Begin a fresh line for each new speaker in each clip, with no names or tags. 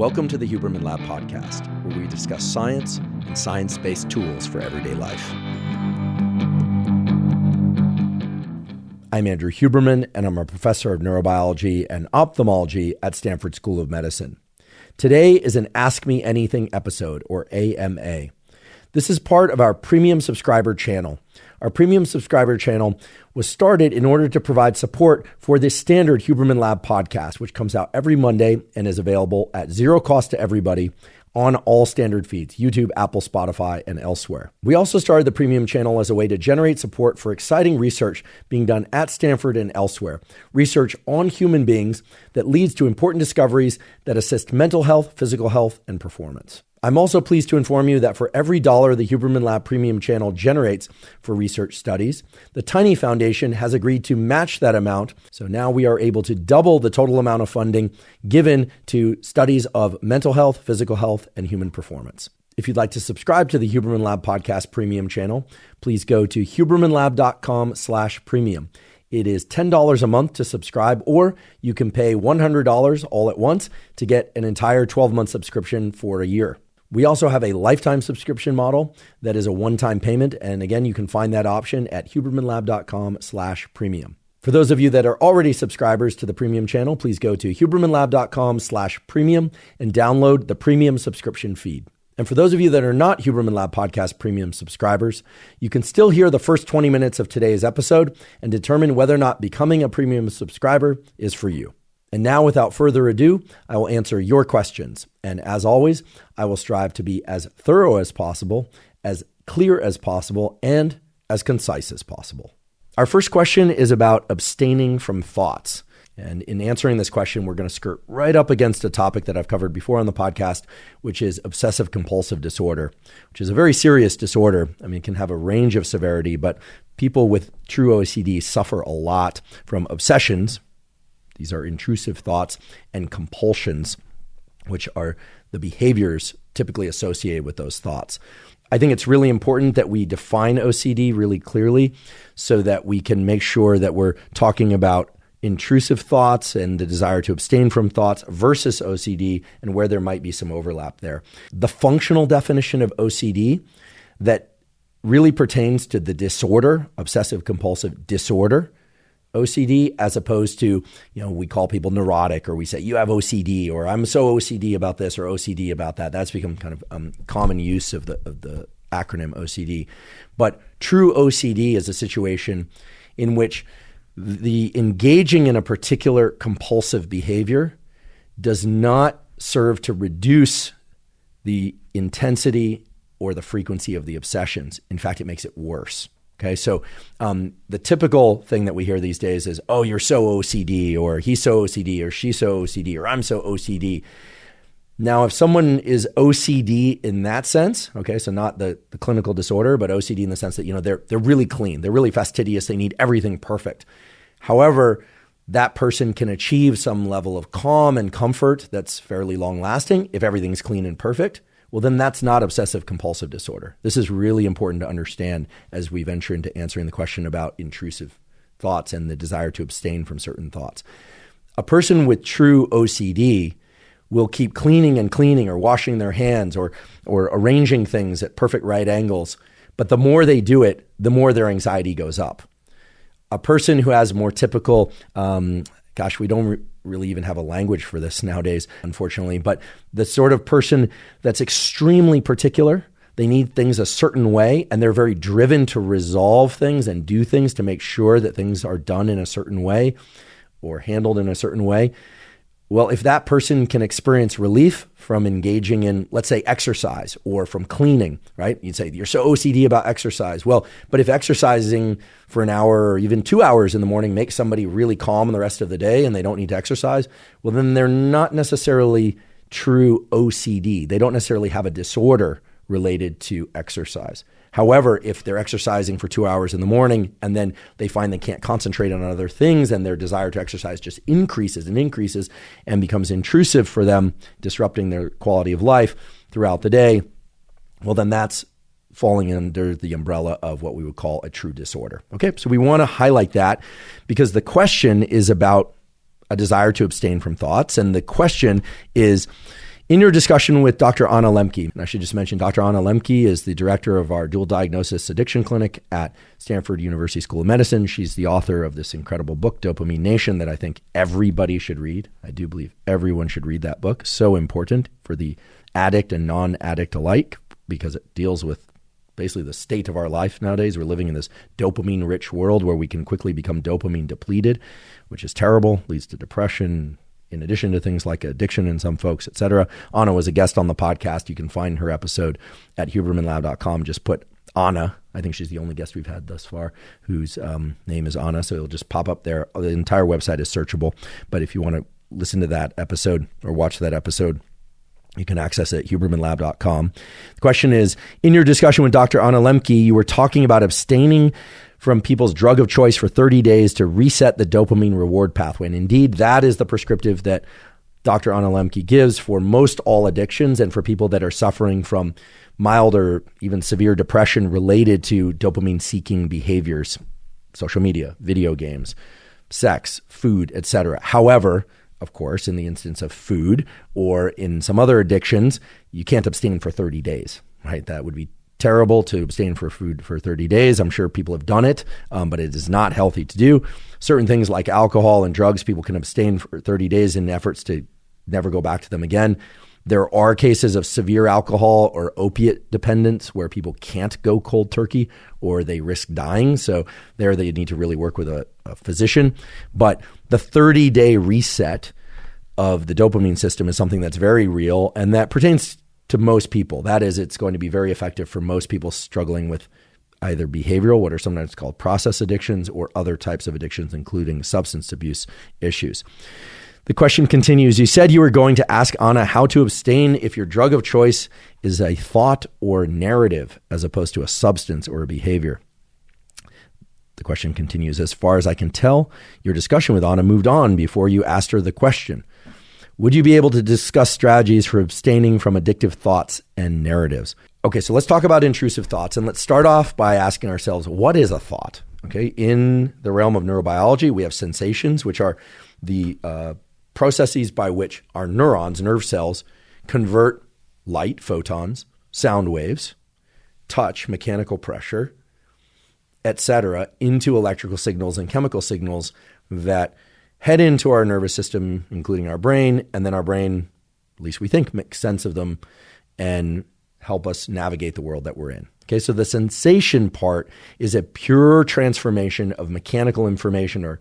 Welcome to the Huberman Lab podcast, where we discuss science and science-based tools for everyday life. I'm Andrew Huberman, and I'm a professor of neurobiology and ophthalmology at Stanford School of Medicine. Today is an Ask Me Anything episode, or AMA. This is part of our premium subscriber channel. Our premium subscriber channel was started in order to provide support for this standard Huberman Lab podcast, which comes out every Monday and is available at zero cost to everybody on all standard feeds, YouTube, Apple, Spotify, and elsewhere. We also started the premium channel as a way to generate support for exciting research being done at Stanford and elsewhere, research on human beings that leads to important discoveries that assist mental health, physical health, and performance. I'm also pleased to inform you that for every $1 the Huberman Lab Premium channel generates for research studies, the Tiny Foundation has agreed to match that amount. So now we are able to double the total amount of funding given to studies of mental health, physical health, and human performance. If you'd like to subscribe to the Huberman Lab Podcast Premium channel, please go to hubermanlab.com/premium. It is $10 a month to subscribe, or you can pay $100 all at once to get an entire 12-month subscription for a year. We also have a lifetime subscription model that is a one-time payment. And again, you can find that option at hubermanlab.com/premium. For those of you that are already subscribers to the premium channel, please go to hubermanlab.com/premium and download the premium subscription feed. And for those of you that are not Huberman Lab Podcast Premium subscribers, you can still hear the first 20 minutes of today's episode and determine whether or not becoming a premium subscriber is for you. And now, without further ado, I will answer your questions. And as always, I will strive to be as thorough as possible, as clear as possible, and as concise as possible. Our first question is about abstaining from thoughts. And in answering this question, we're going to skirt right up against a topic that I've covered before on the podcast, which is obsessive compulsive disorder, which is a very serious disorder. I mean, it can have a range of severity, but people with true OCD suffer a lot from obsessions. These are intrusive thoughts, and compulsions, which are the behaviors typically associated with those thoughts. I think it's really important that we define OCD really clearly so that we can make sure that we're talking about intrusive thoughts and the desire to abstain from thoughts versus OCD and where there might be some overlap there. The functional definition of OCD that really pertains to the disorder, obsessive compulsive disorder, OCD, as opposed to, we call people neurotic, or we say you have OCD, or I'm so OCD about this or OCD about that. That's become kind of common use of the acronym OCD. But true OCD is a situation in which the engaging in a particular compulsive behavior does not serve to reduce the intensity or the frequency of the obsessions. In fact, it makes it worse. Okay, so the typical thing that we hear these days is, oh, you're so OCD, or he's so OCD, or she's so OCD, or I'm so OCD. Now, if someone is OCD in that sense, okay, so not the clinical disorder, but OCD in the sense that, they're really clean, they're really fastidious, they need everything perfect. However, that person can achieve some level of calm and comfort that's fairly long-lasting if everything's clean and perfect. Well, then that's not obsessive compulsive disorder. This is really important to understand as we venture into answering the question about intrusive thoughts and the desire to abstain from certain thoughts. A person with true OCD will keep cleaning and cleaning, or washing their hands, or arranging things at perfect right angles. But the more they do it, the more their anxiety goes up. A person who has more typical, we don't really even have a language for this nowadays, unfortunately, but the sort of person that's extremely particular, they need things a certain way, and they're very driven to resolve things and do things to make sure that things are done in a certain way or handled in a certain way. Well, if that person can experience relief from engaging in, let's say, exercise, or from cleaning, right? You'd say, you're so OCD about exercise. Well, but if exercising for an hour or even 2 hours in the morning makes somebody really calm the rest of the day and they don't need to exercise, well, then they're not necessarily true OCD. They don't necessarily have a disorder related to exercise. However, if they're exercising for 2 hours in the morning and then they find they can't concentrate on other things and their desire to exercise just increases and becomes intrusive for them, disrupting their quality of life throughout the day, well, then that's falling under the umbrella of what we would call a true disorder. Okay, so we want to highlight that because the question is about a desire to abstain from thoughts. And the question is, In your discussion with Dr. Anna Lemke, and I should just mention Dr. Anna Lemke is the director of our dual diagnosis addiction clinic at Stanford University School of Medicine. She's the author of this incredible book, Dopamine Nation, that I think everybody should read. I do believe everyone should read that book. So important for the addict and non-addict alike, because it deals with basically the state of our life nowadays. We're living in this dopamine-rich world where we can quickly become dopamine depleted, which is terrible, leads to depression, in addition to things like addiction in some folks, et cetera. Anna was a guest on the podcast. You can find her episode at hubermanlab.com. Just put Anna. I think she's the only guest we've had thus far whose name is Anna, so it'll just pop up there. The entire website is searchable, but if you want to listen to that episode or watch that episode, you can access it at hubermanlab.com. The question is, in your discussion with Dr. Anna Lemke, you were talking about abstaining from people's drug of choice for 30 days to reset the dopamine reward pathway. And indeed, that is the prescriptive that Dr. Anna Lemke gives for most all addictions and for people that are suffering from mild or even severe depression related to dopamine-seeking behaviors, social media, video games, sex, food, etc. However, of course, in the instance of food or in some other addictions, you can't abstain for 30 days, right? That would be terrible to abstain for food for 30 days. I'm sure people have done it, but it is not healthy to do. Certain things like alcohol and drugs, people can abstain for 30 days in efforts to never go back to them again. There are cases of severe alcohol or opiate dependence where people can't go cold turkey or they risk dying. So there they need to really work with a physician. But the 30-day reset of the dopamine system is something that's very real, and that pertains to most people. That is, it's going to be very effective for most people struggling with either behavioral, what are sometimes called process addictions, or other types of addictions, including substance abuse issues. The question continues. You said you were going to ask Anna how to abstain if your drug of choice is a thought or narrative as opposed to a substance or a behavior. The question continues. As far as I can tell, your discussion with Anna moved on before you asked her the question. Would you be able to discuss strategies for abstaining from addictive thoughts and narratives? Okay, so let's talk about intrusive thoughts, and let's start off by asking ourselves, what is a thought? Okay, in the realm of neurobiology, we have sensations, which are the processes by which our neurons, nerve cells, convert light, photons, sound waves, touch, mechanical pressure, etc., into electrical signals and chemical signals that head into our nervous system, including our brain, and then our brain, at least we think, makes sense of them and help us navigate the world that we're in. Okay, so the sensation part is a pure transformation of mechanical information, or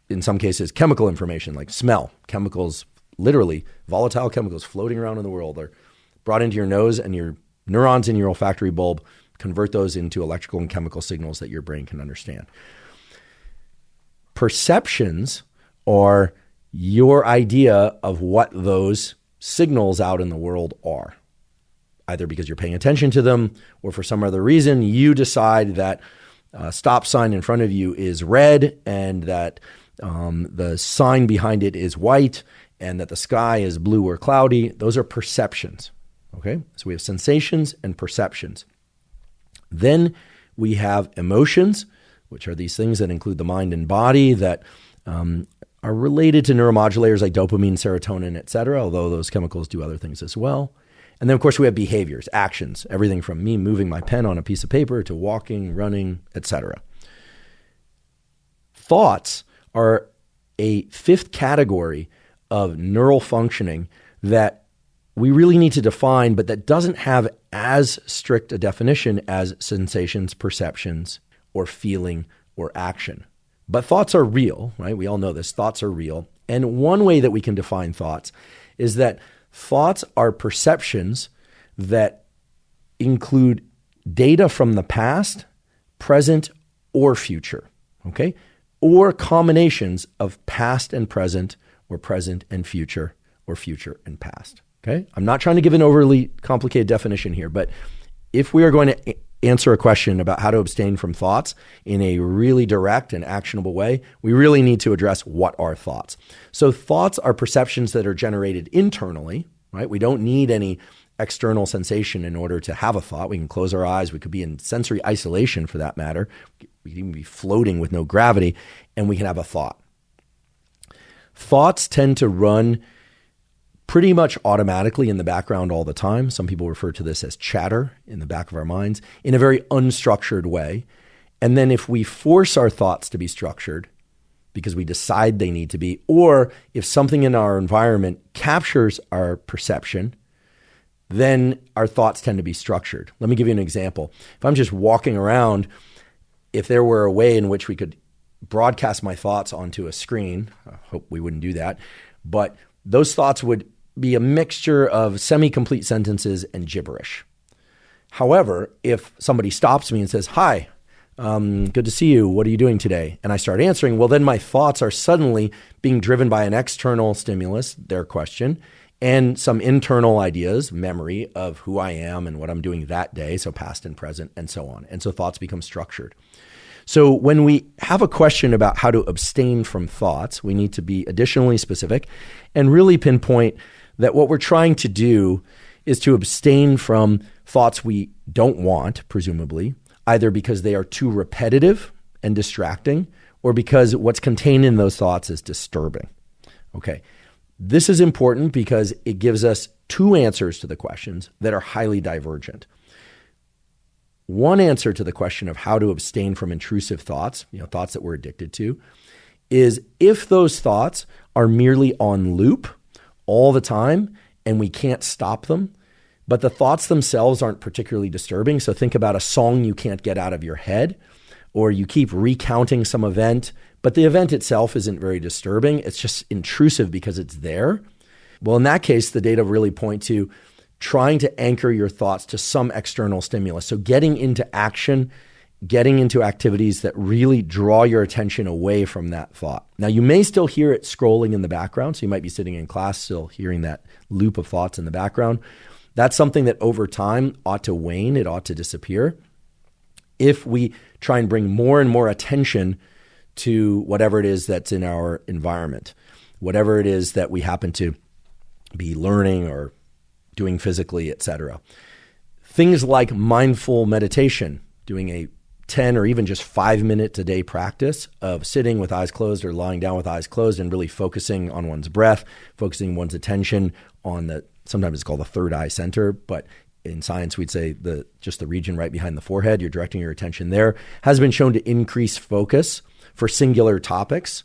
in some cases, chemical information like smell. Chemicals, literally volatile chemicals floating around in the world, are brought into your nose, and your neurons in your olfactory bulb convert those into electrical and chemical signals that your brain can understand. Perceptions are your idea of what those signals out in the world are. Either because you're paying attention to them or for some other reason, you decide that a stop sign in front of you is red and that the sign behind it is white and that the sky is blue or cloudy. Those are perceptions. Okay, so we have sensations and perceptions. Then we have emotions, which are these things that include the mind and body that are related to neuromodulators like dopamine, serotonin, et cetera, although those chemicals do other things as well. And then, of course, we have behaviors, actions, everything from me moving my pen on a piece of paper to walking, running, et cetera. Thoughts are a fifth category of neural functioning that we really need to define, but that doesn't have as strict a definition as sensations, perceptions, or feeling, or action. But thoughts are real, right? We all know this. Thoughts are real. And one way that we can define thoughts is that thoughts are perceptions that include data from the past, present, or future, okay? Or combinations of past and present, or present and future, or future and past, okay? I'm not trying to give an overly complicated definition here, but if we are going to answer a question about how to abstain from thoughts in a really direct and actionable way, we really need to address what are thoughts. So thoughts are perceptions that are generated internally, right? We don't need any external sensation in order to have a thought. We can close our eyes. We could be in sensory isolation for that matter. We can even be floating with no gravity, and we can have a thought. Thoughts tend to run pretty much automatically in the background all the time. Some people refer to this as chatter in the back of our minds in a very unstructured way. And then if we force our thoughts to be structured because we decide they need to be, or if something in our environment captures our perception, then our thoughts tend to be structured. Let me give you an example. If I'm just walking around, if there were a way in which we could broadcast my thoughts onto a screen, I hope we wouldn't do that, but those thoughts would be a mixture of semi-complete sentences and gibberish. However, if somebody stops me and says, "Hi, good to see you. What are you doing today?" and I start answering, well, then my thoughts are suddenly being driven by an external stimulus, their question, and some internal ideas, memory of who I am and what I'm doing that day, so past and present and so on. And so thoughts become structured. So when we have a question about how to abstain from thoughts, we need to be additionally specific and really pinpoint that what we're trying to do is to abstain from thoughts we don't want, presumably, either because they are too repetitive and distracting or because what's contained in those thoughts is disturbing. Okay. This is important because it gives us two answers to the questions that are highly divergent. One answer to the question of how to abstain from intrusive thoughts, thoughts that we're addicted to, is if those thoughts are merely on loop all the time and we can't stop them, but the thoughts themselves aren't particularly disturbing. So think about a song you can't get out of your head, or you keep recounting some event, but the event itself isn't very disturbing. It's just intrusive because it's there. Well, in that case, the data really point to trying to anchor your thoughts to some external stimulus. So getting into action, getting into activities that really draw your attention away from that thought. Now, you may still hear it scrolling in the background. So you might be sitting in class still hearing that loop of thoughts in the background. That's something that over time ought to wane. It ought to disappear. If we try and bring more and more attention to whatever it is that's in our environment, whatever it is that we happen to be learning or doing physically, etc. Things like mindful meditation, doing a 10 or even just 5 minute a day practice of sitting with eyes closed or lying down with eyes closed and really focusing on one's breath, focusing one's attention on sometimes it's called the third eye center, but in science we'd say just the region right behind the forehead. You're directing your attention there, has been shown to increase focus for singular topics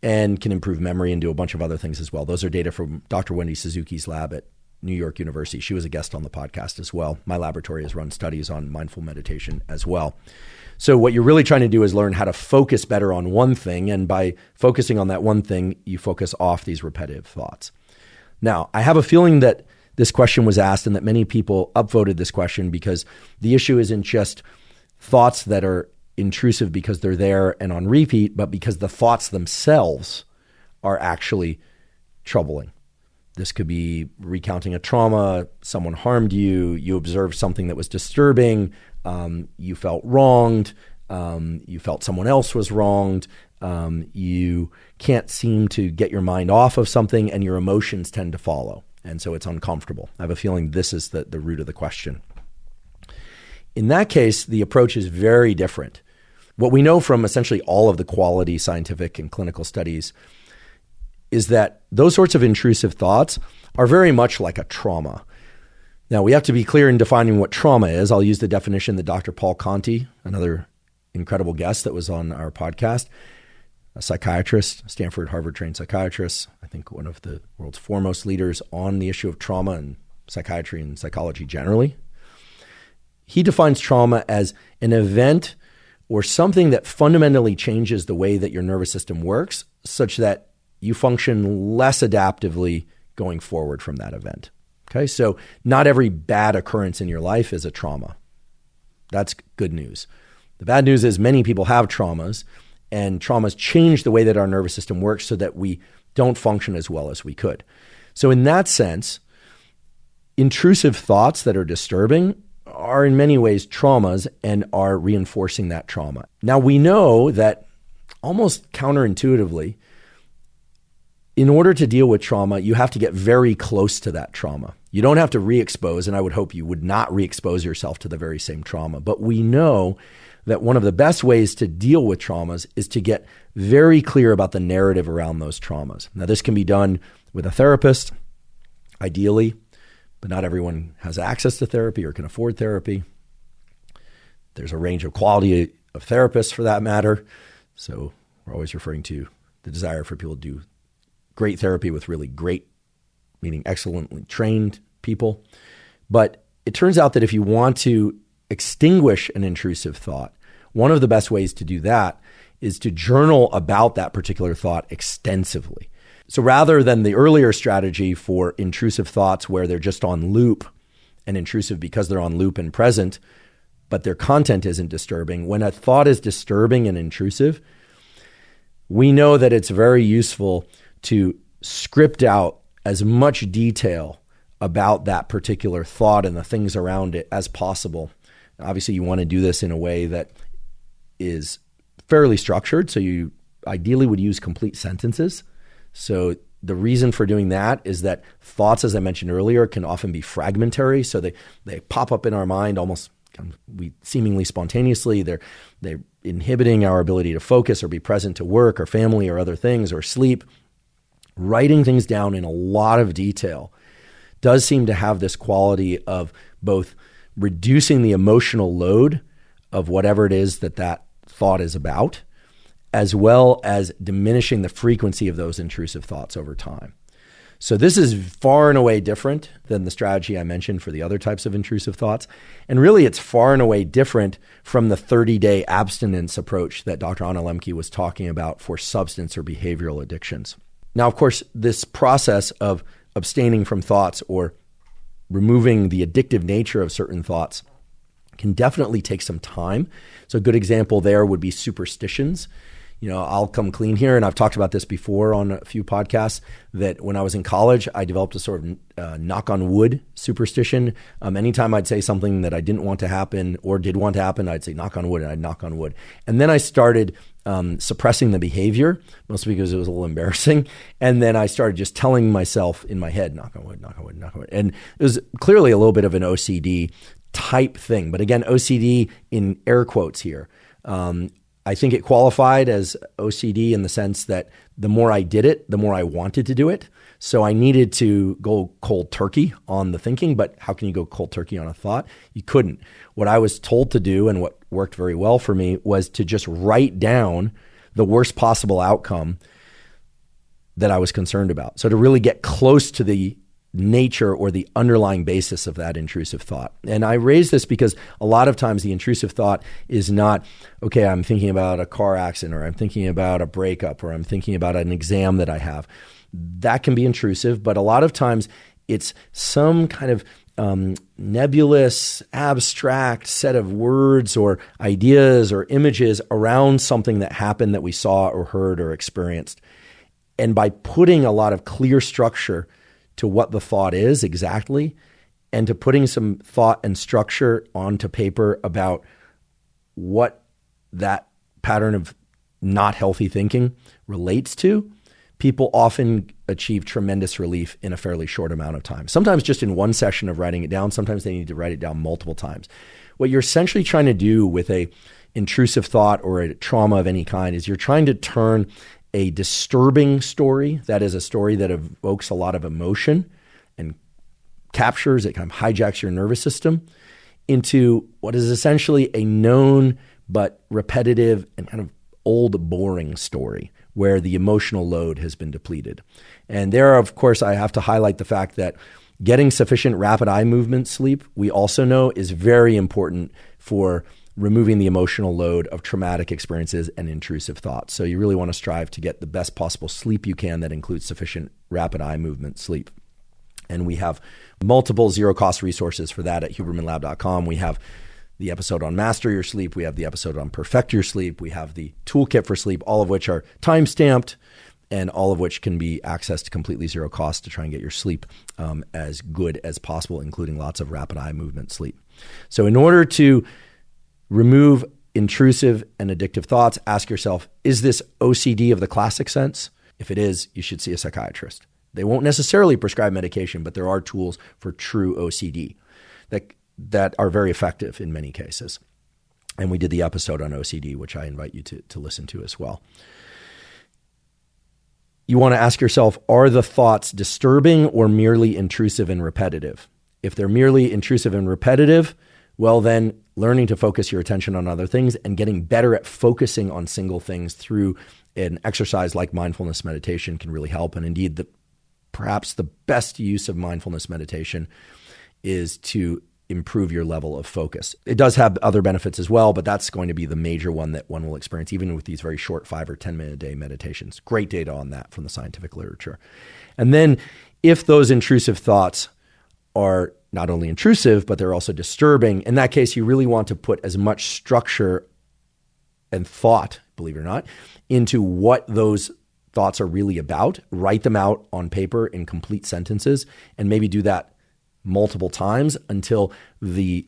and can improve memory and do a bunch of other things as well. Those are data from Dr. Wendy Suzuki's lab at New York University. She was a guest on the podcast as well. My laboratory has run studies on mindful meditation as well. So what you're really trying to do is learn how to focus better on one thing. And by focusing on that one thing, you focus off these repetitive thoughts. Now, I have a feeling that this question was asked and that many people upvoted this question because the issue isn't just thoughts that are intrusive because they're there and on repeat, but because the thoughts themselves are actually troubling. This could be recounting a trauma, someone harmed you, you observed something that was disturbing, you felt wronged, you felt someone else was wronged, you can't seem to get your mind off of something and your emotions tend to follow. And so it's uncomfortable. I have a feeling this is the root of the question. In that case, the approach is very different. What we know from essentially all of the quality scientific and clinical studies is that those sorts of intrusive thoughts are very much like a trauma. Now, we have to be clear in defining what trauma is. I'll use the definition that Dr. Paul Conti, another incredible guest that was on our podcast, a psychiatrist, Stanford, Harvard-trained psychiatrist, I think one of the world's foremost leaders on the issue of trauma and psychiatry and psychology generally. He defines trauma as an event or something that fundamentally changes the way that your nervous system works such that you function less adaptively going forward from that event. Okay, so not every bad occurrence in your life is a trauma. That's good news. The bad news is many people have traumas, and traumas change the way that our nervous system works so that we don't function as well as we could. So in that sense, intrusive thoughts that are disturbing are in many ways traumas and are reinforcing that trauma. Now we know that almost counterintuitively, in order to deal with trauma, you have to get very close to that trauma. You don't have to re-expose, and I would hope you would not re-expose yourself to the very same trauma. But we know that one of the best ways to deal with traumas is to get very clear about the narrative around those traumas. Now, this can be done with a therapist. ideally, but not everyone has access to therapy or can afford therapy. There's a range of quality of therapists for that matter. So we're always referring to the desire for people to do great therapy with really great, meaning excellently trained people. But it turns out that if you want to extinguish an intrusive thought, one of the best ways to do that is to journal about that particular thought extensively. So rather than the earlier strategy for intrusive thoughts where they're just on loop and intrusive because they're on loop and present, but their content isn't disturbing, when a thought is disturbing and intrusive, we know that it's very useful to script out as much detail about that particular thought and the things around it as possible. Obviously, you want to do this in a way that is fairly structured. So you ideally would use complete sentences. So the reason for doing that is that thoughts, as I mentioned earlier, can often be fragmentary. So they pop up in our mind almost seemingly spontaneously. They're inhibiting our ability to focus or be present to work or family or other things or sleep. Writing things down in a lot of detail does seem to have this quality of both reducing the emotional load of whatever it is that thought is about, as well as diminishing the frequency of those intrusive thoughts over time. So this is far and away different than the strategy I mentioned for the other types of intrusive thoughts. And really, it's far and away different from the 30-day abstinence approach that Dr. Anna Lembke was talking about for substance or behavioral addictions. Now, of course, this process of abstaining from thoughts or removing the addictive nature of certain thoughts can definitely take some time. So a good example there would be superstitions. I'll come clean here, and I've talked about this before on a few podcasts, that when I was in college, I developed a sort of knock on wood superstition. Anytime I'd say something that I didn't want to happen or did want to happen, I'd say knock on wood, and I'd knock on wood. And then I started suppressing the behavior, mostly because it was a little embarrassing. And then I started just telling myself in my head, knock on wood, knock on wood, knock on wood. And it was clearly a little bit of an OCD type thing. But again, OCD in air quotes here. I think it qualified as OCD in the sense that the more I did it, the more I wanted to do it. So I needed to go cold turkey on the thinking, but how can you go cold turkey on a thought? You couldn't. What I was told to do and what worked very well for me was to just write down the worst possible outcome that I was concerned about. So to really get close to the nature or the underlying basis of that intrusive thought. And I raise this because a lot of times the intrusive thought is not, okay, I'm thinking about a car accident, or I'm thinking about a breakup, or I'm thinking about an exam that I have. That can be intrusive, but a lot of times it's some kind of nebulous, abstract set of words or ideas or images around something that happened that we saw or heard or experienced. And by putting a lot of clear structure to what the thought is exactly, and to putting some thought and structure onto paper about what that pattern of not healthy thinking relates to, people often achieve tremendous relief in a fairly short amount of time. Sometimes just in one session of writing it down, sometimes they need to write it down multiple times. What you're essentially trying to do with a intrusive thought or a trauma of any kind is you're trying to turn a disturbing story, that is a story that evokes a lot of emotion and captures, it kind of hijacks your nervous system, into what is essentially a known but repetitive and kind of old, boring story where the emotional load has been depleted. And there, of course, I have to highlight the fact that getting sufficient rapid eye movement sleep, we also know, is very important for removing the emotional load of traumatic experiences and intrusive thoughts. So you really want to strive to get the best possible sleep you can that includes sufficient rapid eye movement sleep. And we have multiple zero-cost resources for that at hubermanlab.com. We have the episode on Master Your Sleep. We have the episode on Perfect Your Sleep. We have the Toolkit for Sleep, all of which are time-stamped and all of which can be accessed completely zero cost to try and get your sleep as good as possible, including lots of rapid eye movement sleep. So in order to remove intrusive and addictive thoughts, ask yourself, is this OCD of the classic sense? If it is, you should see a psychiatrist. They won't necessarily prescribe medication, but there are tools for true OCD that are very effective in many cases. And we did the episode on OCD, which I invite you to listen to as well. you want to ask yourself, are the thoughts disturbing or merely intrusive and repetitive? If they're merely intrusive and repetitive, well, then learning to focus your attention on other things and getting better at focusing on single things through an exercise like mindfulness meditation can really help. And indeed, perhaps the best use of mindfulness meditation is to improve your level of focus. It does have other benefits as well, but that's going to be the major one that one will experience, even with these very short 5 or 10 minute a day meditations. Great data on that from the scientific literature. And then if those intrusive thoughts are not only intrusive, but they're also disturbing, in that case, you really want to put as much structure and thought, believe it or not, into what those thoughts are really about. Write them out on paper in complete sentences, and maybe do that multiple times until the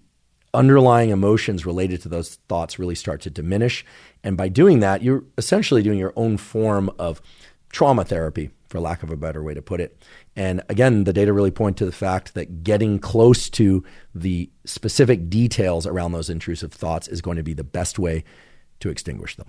underlying emotions related to those thoughts really start to diminish. And by doing that, you're essentially doing your own form of trauma therapy, for lack of a better way to put it. And again, the data really point to the fact that getting close to the specific details around those intrusive thoughts is going to be the best way to extinguish them.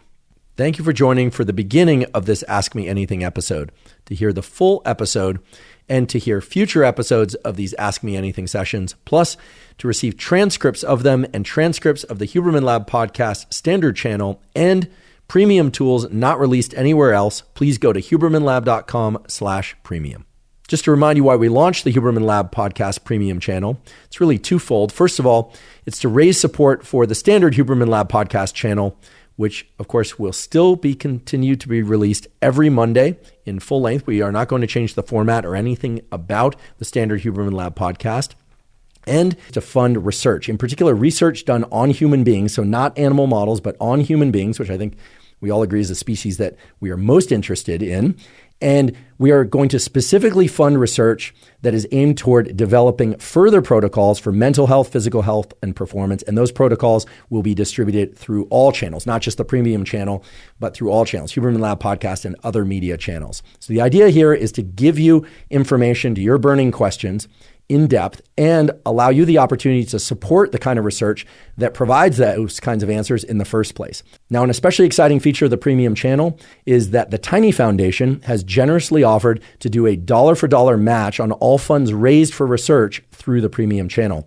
Thank you for joining for the beginning of this Ask Me Anything episode. To hear the full episode and to hear future episodes of these Ask Me Anything sessions, plus to receive transcripts of them and transcripts of the Huberman Lab podcast standard channel and premium tools not released anywhere else, please go to hubermanlab.com/premium. Just to remind you why we launched the Huberman Lab podcast premium channel, it's really twofold. First of all, it's to raise support for the standard Huberman Lab podcast channel, which of course will still be continued to be released every Monday in full length. We are not going to change the format or anything about the standard Huberman Lab podcast. And to fund research, in particular research done on human beings, so not animal models, but on human beings, which I think we all agree is the species that we are most interested in. And we are going to specifically fund research that is aimed toward developing further protocols for mental health, physical health, and performance. And those protocols will be distributed through all channels, not just the premium channel, but through all channels, Huberman Lab podcast and other media channels. So the idea here is to give you information to your burning questions in depth and allow you the opportunity to support the kind of research that provides those kinds of answers in the first place. Now, an especially exciting feature of the premium channel is that the Tiny Foundation has generously offered to do a dollar-for-dollar match on all funds raised for research through the premium channel.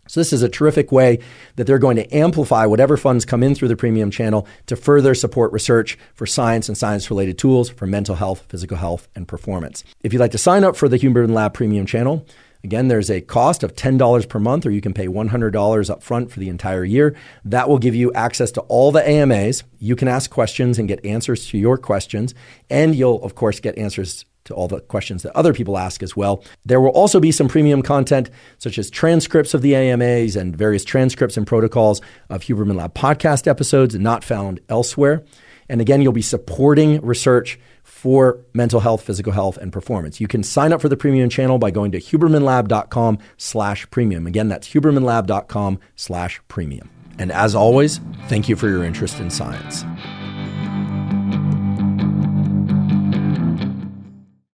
So this is a terrific way that they're going to amplify whatever funds come in through the premium channel to further support research for science and science-related tools for mental health, physical health, and performance. If you'd like to sign up for the Huberman Lab Premium channel, again, there's a cost of $10 per month, or you can pay $100 up front for the entire year. That will give you access to all the AMAs. You can ask questions and get answers to your questions, and you'll, of course, get answers to all the questions that other people ask as well. There will also be some premium content, such as transcripts of the AMAs and various transcripts and protocols of Huberman Lab podcast episodes not found elsewhere. And again, you'll be supporting research for mental health, physical health, and performance. You can sign up for the premium channel by going to hubermanlab.com/premium. Again, that's hubermanlab.com/premium. And as always, thank you for your interest in science.